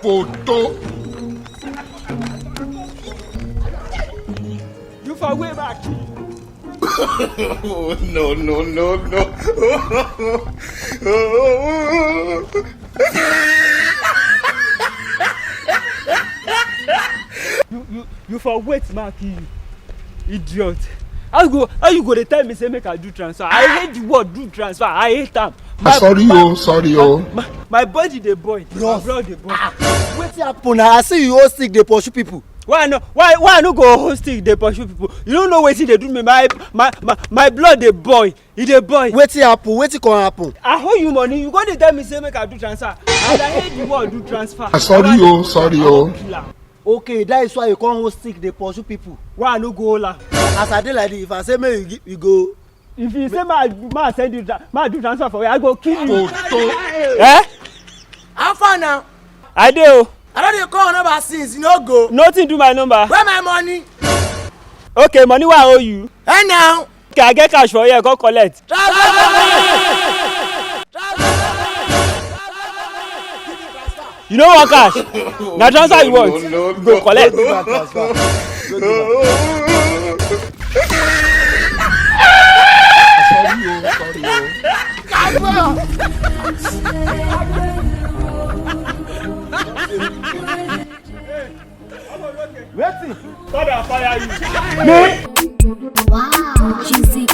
Photo. You for way back. No. You for wait, Marky, idiot. How you go to tell me say make I do transfer? I hate the word do transfer. I hate them. Sorry. My body the boy. My blood the boy. Wetin happen na? I see you all sick dey pursue people. Why I no go host stick dey pursue people? You don't know wetin dey do me. My blood the boy. He the boy. Wetin happen? Wetin come happen? I owe you money. You go to tell me say make I do transfer. And I hate the word do transfer. Sorry. Okay, that is why you come hold stick dey pursue people. Why I no go hold am? As I dey like this, if I say make you go. If you say ma send you ma do transfer for you, I go kill you. Eh? How far now? I dey o. I don dey call number since you no go. Nothing do my number. Where my money? Okay, money wey I owe you. Hey now. Okay, I get cash for here, go collect. You no want cash? Na transfer you want? No. Go collect. Wetin? God fire you. Wow, music.